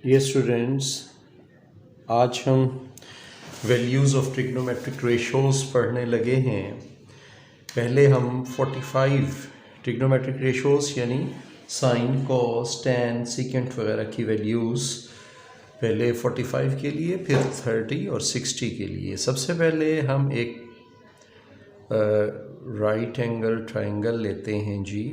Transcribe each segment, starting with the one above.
Dear students, आज हम values of trigonometric ratios पढ़ने लगे हैं। पहले हम 45 ट्रिग्नोमेट्रिक रेशोज़ यानी साइन, कॉस, टैन, सीकेंट वगैरह की वैल्यूज़, पहले 45 के लिए, फिर 30 और 60 के लिए। सबसे पहले हम एक राइट एंगल ट्रायंगल लेते हैं जी।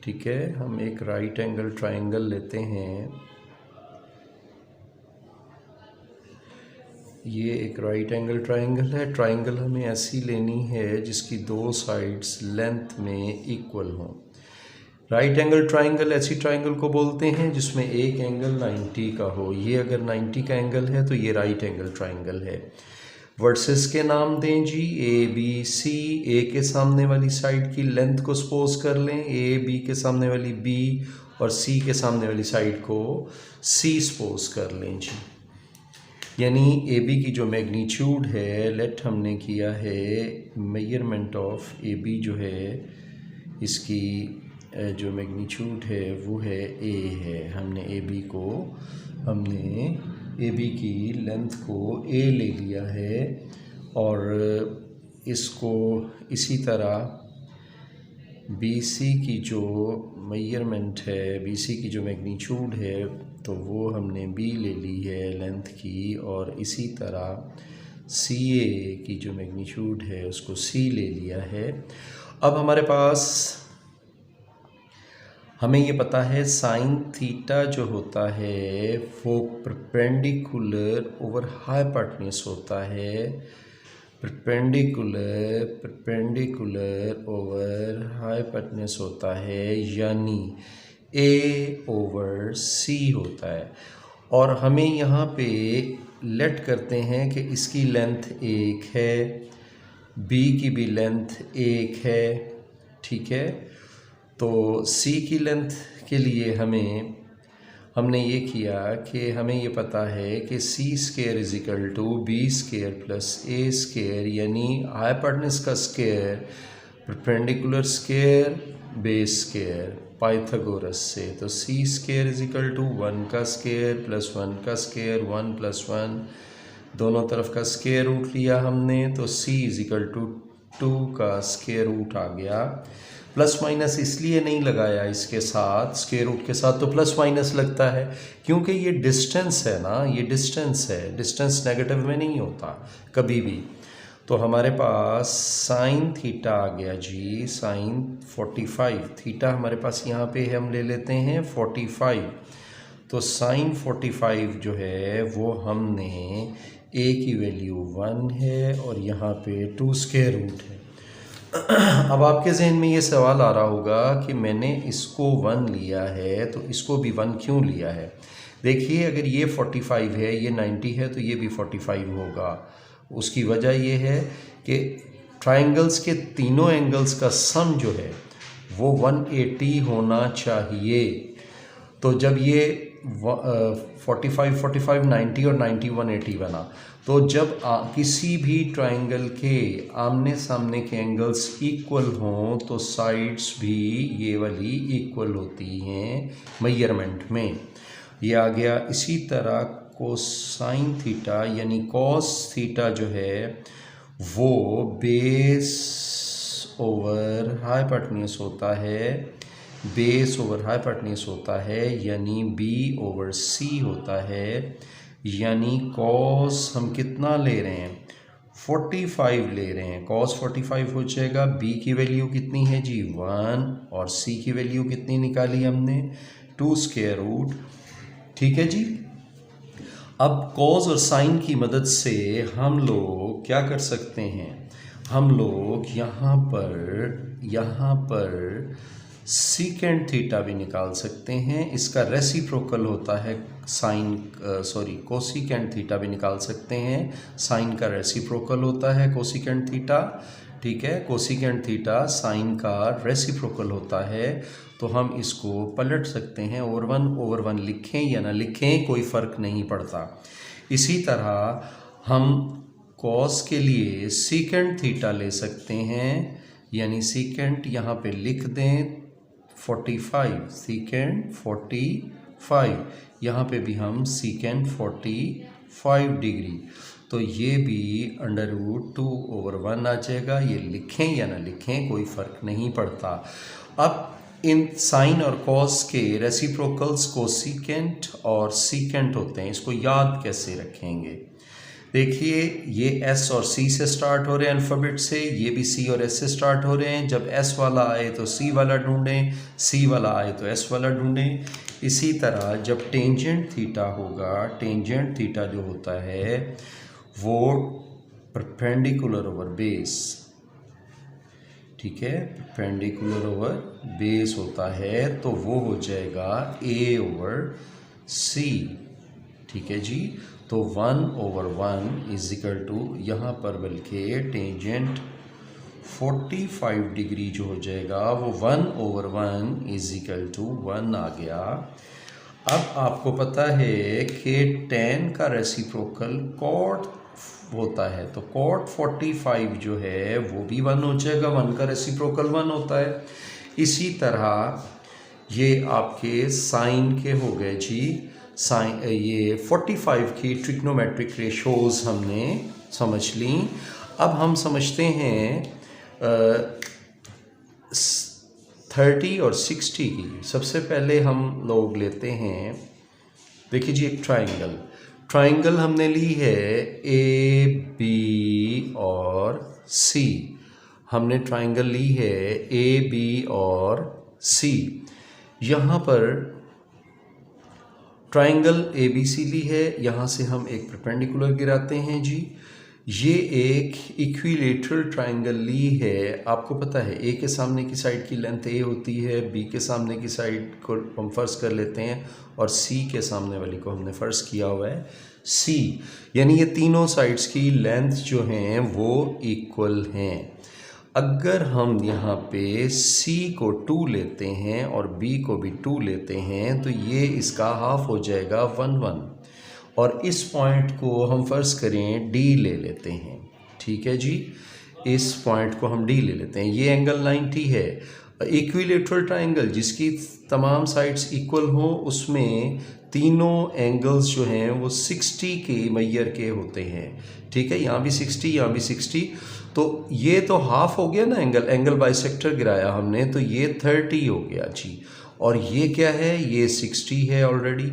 ठीक है, हम एक राइट एंगल ट्रायंगल लेते हैं। ये एक राइट एंगल ट्रायंगल है। ट्रायंगल हमें ऐसी लेनी है जिसकी दो साइड्स लेंथ में इक्वल हों। राइट एंगल ट्रायंगल ऐसी ट्रायंगल को बोलते हैं जिसमें एक एंगल 90 का हो। ये अगर 90 का एंगल है तो ये राइट एंगल ट्रायंगल है। वर्सेस के नाम दें जी, ए बी सी। ए के सामने वाली साइड की लेंथ को सपोज कर लें ए, बी के सामने वाली बी और सी के सामने वाली साइड को सी सपोज कर लें जी। यानी ए बी की जो मैग्नीट्यूड है, लेट हमने किया है मेजरमेंट ऑफ ए बी जो है, इसकी जो मैग्नीट्यूड है वो है ए है। हमने ए बी की लेंथ को ए ले लिया है और इसको इसी तरह बी सी की जो मेजरमेंट है, बी सी की जो मैग्नीट्यूड है, तो वो हमने बी ले ली है लेंथ की, और इसी तरह सी ए की जो मैग्नीट्यूड है उसको सी ले लिया है। अब हमारे पास हमें ये पता है साइन थीटा जो होता है वो परपेंडिकुलर ओवर हाइपोटेन्यूज होता है। परपेंडिकुलर ओवर हाइपोटेन्यूज होता है, यानी ए ओवर सी होता है। और हमें यहाँ पे लेट करते हैं कि इसकी लेंथ एक है, बी की भी लेंथ एक है। ठीक है, तो सी की लेंथ के लिए हमने ये किया कि हमें ये पता है कि C square is equal to B square plus A square, यानी हाइपोटेन्यूज का square, perpendicular square, base square, Pythagoras से। तो C square is equal to 1 का स्क्वायर प्लस 1 का स्क्वायर, 1 प्लस 1, दोनों तरफ का स्क्वायर रूट लिया हमने, तो सी इज इक्वल टू 2 का स्क्वायर रूट आ गया। प्लस माइनस इसलिए नहीं लगाया इसके साथ, स्क्वायर रूट के साथ तो प्लस माइनस लगता है क्योंकि ये डिस्टेंस है ना, ये डिस्टेंस है, डिस्टेंस नेगेटिव में नहीं होता कभी भी। तो हमारे पास साइन थीटा आ गया जी, साइन 45। थीटा हमारे पास यहाँ पे हम ले लेते हैं 45। तो साइन 45 जो है वो हमने ए की वैल्यू 1 है और यहाँ पे 2 स्क्वायर रूट है। अब आपके जहन में ये सवाल आ रहा होगा कि मैंने इसको 1 लिया है तो इसको भी 1 क्यों लिया है। देखिए, अगर ये 45 है, ये 90 है, तो ये भी 45 होगा। उसकी वजह ये है कि ट्रायंगल्स के तीनों एंगल्स का सम जो है वो 180 होना चाहिए। तो जब ये 45, 45, 90 और 90 180 बना, तो जब किसी भी ट्रायंगल के आमने सामने के एंगल्स इक्वल हों तो साइड्स भी ये वाली इक्वल होती हैं मेजरमेंट में। ये आ गया। इसी तरह कोसाइन थीटा यानी कॉस थीटा जो है वो बेस ओवर हाइपोटेन्यूज होता है, बेस ओवर हाइपोटेन्यूज होता है, यानी बी ओवर सी होता है। यानी कॉस हम कितना ले रहे हैं, 45 ले रहे हैं। कॉस 45 हो जाएगा। बी की वैल्यू कितनी है जी, 1, और सी की वैल्यू कितनी निकाली हमने, 2 स्क्वायर रूट। ठीक है जी। अब कॉस और साइन की मदद से हम लोग क्या कर सकते हैं, हम लोग यहाँ पर सीकेंट थीटा भी निकाल सकते हैं। इसका रेसिप्रोकल होता है कोसिकेंट थीटा भी निकाल सकते हैं। साइन का रेसिप्रोकल होता है कोसिकेंट थीटा। ठीक है, कोसिकेंट थीटा साइन का रेसिप्रोकल होता है। तो हम इसको पलट सकते हैं, ओवर वन लिखें या ना लिखें कोई फ़र्क नहीं पड़ता। इसी तरह हम कॉस के लिए सीकेंट थीटा ले सकते हैं, यानी सीकेंट यहाँ पे लिख दें 45, सीकेंट 5, यहाँ पे भी हम सीकेंट 45 डिग्री, तो ये भी √2/1 आ जाएगा। ये लिखें या ना लिखें कोई फ़र्क नहीं पड़ता। अब इन साइन और कॉस के रेसिप्रोकल्स कोसिकेंट और सीकेंट होते हैं, इसको याद कैसे रखेंगे? देखिए, ये एस और सी से स्टार्ट हो रहे हैं अल्फ़ाबेट से, ये भी सी और एस से स्टार्ट हो रहे हैं। जब एस वाला आए तो सी वाला ढूंढें, सी वाला आए तो एस वाला ढूंढें। इसी तरह जब टेंजेंट थीटा होगा, टेंजेंट थीटा जो होता है वो परपेंडिकुलर ओवर बेस, ठीक है, परपेंडिकुलर ओवर बेस होता है, तो वो हो जाएगा A/C, ठीक है जी। तो 1/1 इज इक्वल टू, यहाँ पर बल्कि टेंजेंट 45 डिग्री जो हो जाएगा वो 1/1 इज इक्वल टू 1 आ गया। अब आपको पता है कि tan का रेसिप्रोकल cot होता है, तो cot 45 जो है वो भी 1 हो जाएगा, 1 का रेसिप्रोकल 1 होता है। इसी तरह ये आपके साइन के हो गए जी, साइन, ये 45 की ट्रिग्नोमेट्रिक रेशोज़ हमने समझ ली। अब हम समझते हैं 30 और 60 की। सबसे पहले हम लोग लेते हैं, देखिए जी, एक ट्राइंगल हमने ली है AB और C, हमने ट्राइंगल ली है AB और C। यहाँ पर ट्राइंगल ABC ली है, यहाँ से हम एक परपेंडिकुलर गिराते हैं जी। ये एक इक्विलेटरल ट्राइंगल ली है। आपको पता है A के सामने की साइड की लेंथ A होती है, B के सामने की साइड को हम फ़र्ज़ कर लेते हैं और C के सामने वाली को हमने फ़र्ज़ किया हुआ है C, यानी ये तीनों साइड्स की लेंथ जो हैं वो इक्वल हैं। अगर हम यहाँ पे C को 2 लेते हैं और B को भी 2 लेते हैं तो ये इसका हाफ हो जाएगा 1/1, और इस पॉइंट को हम फ़र्ज़ करें D ले लेते हैं, ठीक है जी। इस पॉइंट को हम D ले लेते हैं, ये एंगल 90 है। इक्विलेटरल ट्राइंगल जिसकी तमाम साइड्स इक्वल हों, उसमें तीनों एंगल्स जो हैं वो 60 के मैयर के होते हैं, ठीक है। यहाँ भी 60, यहाँ भी 60, तो ये तो हाफ हो गया ना, एंगल बाइसेक्टर गिराया हमने, तो ये 30 हो गया जी। और ये क्या है, ये 60 है ऑलरेडी।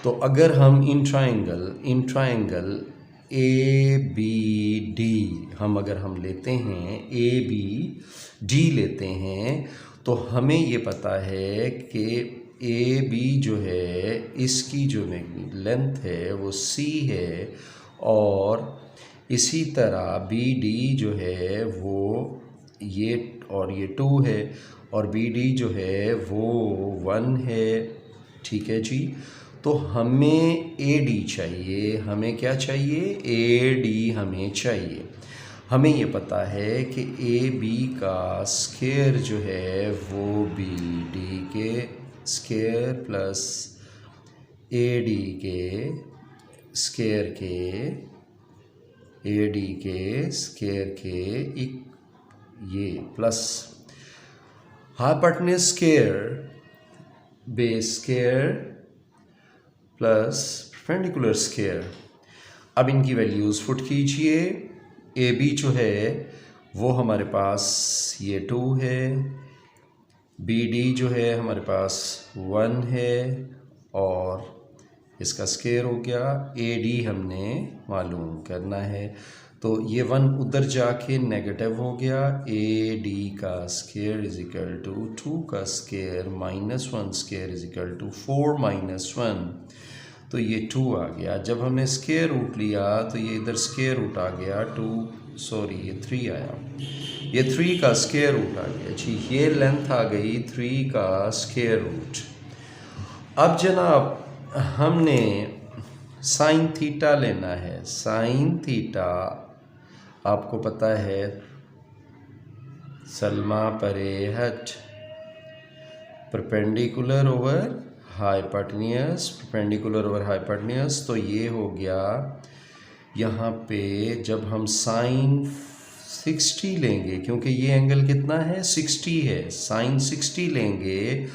तो अगर हम इन ट्राइंगल ABD अगर हम लेते हैं, ABD लेते हैं, तो हमें ये पता है कि AB जो है इसकी जो लेंथ है वो C है, और इसी तरह BD जो है वो ये और ये 2 है, और BD जो है वो 1 है, ठीक है जी। तो हमें AD चाहिए, हमें क्या चाहिए, AD हमें चाहिए। हमें ये पता है कि AB का स्क्वायर जो है वो BD के स्क्वायर प्लस AD के स्क्वायर के ये plus hypotenuse square base square plus perpendicular square. अब इनकी वैल्यूज़ पुट कीजिए। AB जो है वो हमारे पास ये 2 है, BD जो है हमारे पास 1 है, और इसका स्क्वायर हो गया। AD हमने मालूम करना है, तो ये 1 उधर जाके नेगेटिव हो गया। AD का स्क्वायर इज इक्वल टू 2 का square minus 1 square is equal to 4 minus 1, तो ये 2 आ गया। जब हमने स्क्वायर रूट लिया तो ये इधर स्क्वायर रूट आ गया, ये 3 आया, ये 3 का स्क्वायर रूट आ गया जी। ये लेंथ आ गई 3 का स्क्वायर रूट। अब जनाब हमने साइन थीटा लेना है। साइन थीटा आपको पता है सलमा परे हट, perpendicular over hypotenuse, perpendicular over hypotenuse. तो ये हो गया, यहाँ पे जब हम साइन 60 लेंगे, क्योंकि ये एंगल कितना है 60 है, साइन 60 लेंगे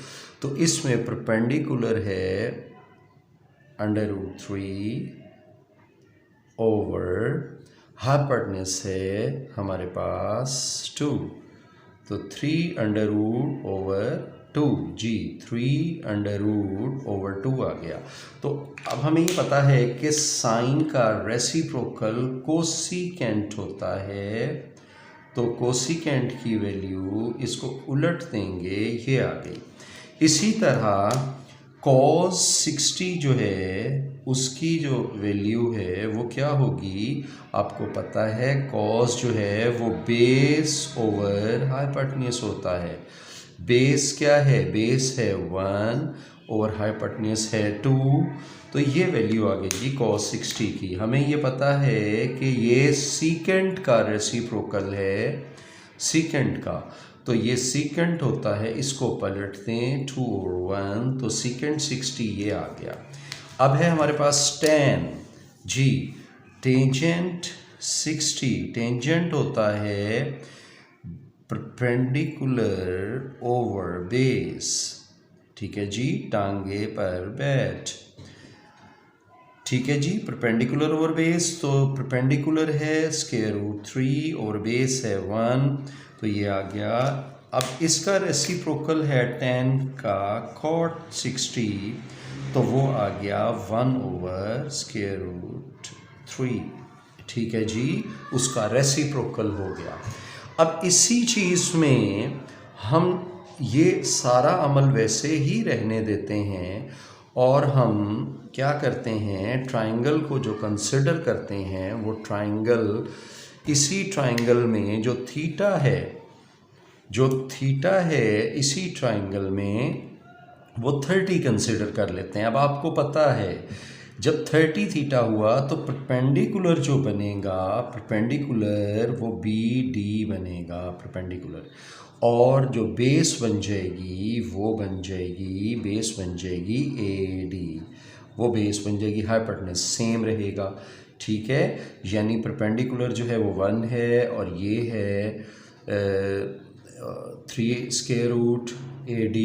तो इसमें परपेंडिकुलर है √3 ओवर हाइपोटेन्यूज है हमारे पास 2, तो 3√2 जी 3√2 आ गया। तो अब हमें ये पता है कि साइन का रेसिप्रोकल कोसिकेंट होता है, तो कोसिकेंट की वैल्यू इसको उलट देंगे, ये आ गई। इसी तरह cos 60 जो है उसकी जो वैल्यू है वो क्या होगी, आपको पता है cos जो है वो बेस ओवर हाइपोटेन्यूज होता है। बेस क्या है, बेस है 1 ओवर हाइपोटेन्यूज है 2, तो ये वैल्यू आ गई जी cos 60 की। हमें ये पता है कि ये सीकेंट का रेसिप्रोकल है, सीकेंट का, तो ये सीकेंट होता है, इसको पलट दें 2 और 1, तो सीकेंट 60 ये आ गया। अब है हमारे पास tan जी, टेंजेंट 60, टेंजेंट होता है परपेंडिकुलर ओवर बेस, ठीक है जी, टांगे पर बैठ, ठीक है जी, परपेंडिकुलर ओवर बेस, तो परपेंडिकुलर है √3 और बेस है 1, तो ये आ गया। अब इसका रेसिप्रोकल है tan का cot 60, तो वो आ गया 1 ओवर √3, ठीक है जी, उसका रेसिप्रोकल हो गया। अब इसी चीज़ में हम ये सारा अमल वैसे ही रहने देते हैं और हम क्या करते हैं, ट्रायंगल को जो कंसिडर करते हैं वो ट्रायंगल, इसी ट्रायंगल में जो थीटा है, जो थीटा है इसी ट्रायंगल में वो 30 कंसिडर कर लेते हैं। अब आपको पता है जब 30 थीटा हुआ तो परपेंडिकुलर जो बनेगा, परपेंडिकुलर वो BD बनेगा परपेंडिकुलर, और जो बेस बन जाएगी वो बन जाएगी, बेस बन जाएगी AD, वो बेस बन जाएगी, हाइपोटेन्यूज सेम रहेगा, ठीक है। यानी परपेंडिकुलर जो है वो 1 है और ये है 3 √AD।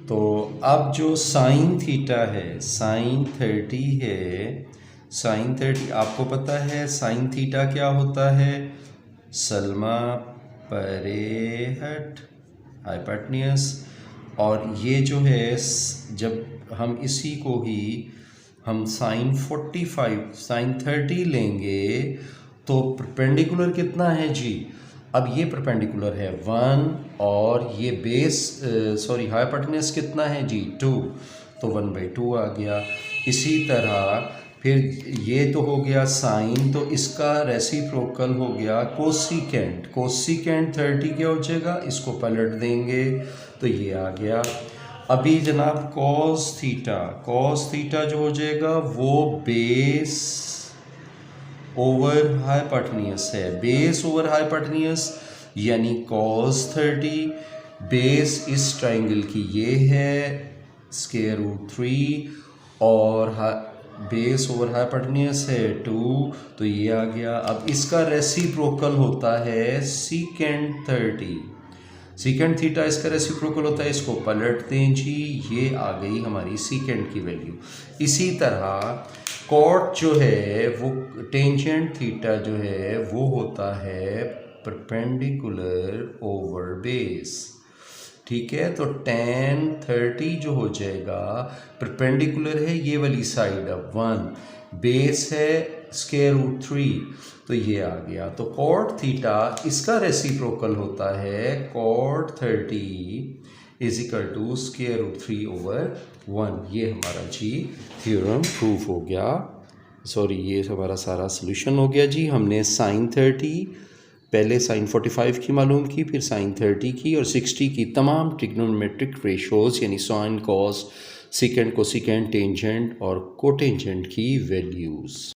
तो अब जो साइन थीटा है, साइन 30 है, साइन 30 आपको पता है साइन थीटा क्या होता है, सलमा परे हट हाइपोटेन्यूज, और ये जो है जब हम इसी को ही हम साइन 45 साइन 30 लेंगे तो परपेंडिकुलर कितना है जी, अब ये परपेंडिकुलर है 1 और ये बेस हाइपोटेन्यूज कितना है जी 2, तो 1/2 आ गया। इसी तरह फिर ये तो हो गया साइन, तो इसका रेसिप्रोकल हो गया कोसिकेंट, कोसिकेंट 30 क्या हो जाएगा, इसको पलट देंगे तो ये आ गया। अभी जनाब cos थीटा जो हो जाएगा वो बेस ओवर हाइपोटेन्यूज है, बेस ओवर हाइपोटेन्यूज, यानी cos 30, बेस इस ट्रायंगल की ये है √3 और बेस ओवर हाइपोटेन्यूज है 2, तो ये आ गया। अब इसका रेसिप्रोकल होता है सीकेंट 30, सीकेंट थीटा इसका रेसिप्रोकल होता है, इसको पलट दें जी, ये आ गई हमारी सीकेंट की वैल्यू। इसी तरह कॉट जो है वो टेंजेंट थीटा जो है वो होता है परपेंडिकुलर ओवर बेस, ठीक है। तो tan 30 जो हो जाएगा, परपेंडिकुलर है ये वाली साइड, अब 1, बेस है √3, तो ये आ गया। तो cot थीटा इसका रेसिप्रोकल होता है cot 30 = √3 ओवर 1। ये हमारा जी थ्योरम प्रूफ हो गया, सॉरी ये हमारा सारा सोल्यूशन हो गया जी। हमने साइन 30, पहले साइन 45 की मालूम की, फिर साइन 30 की और 60 की तमाम ट्रिग्नोमेट्रिक रेशोज़ यानी sine, cos, secant, cosecant, tangent और कोटेंजेंट की वैल्यूज़।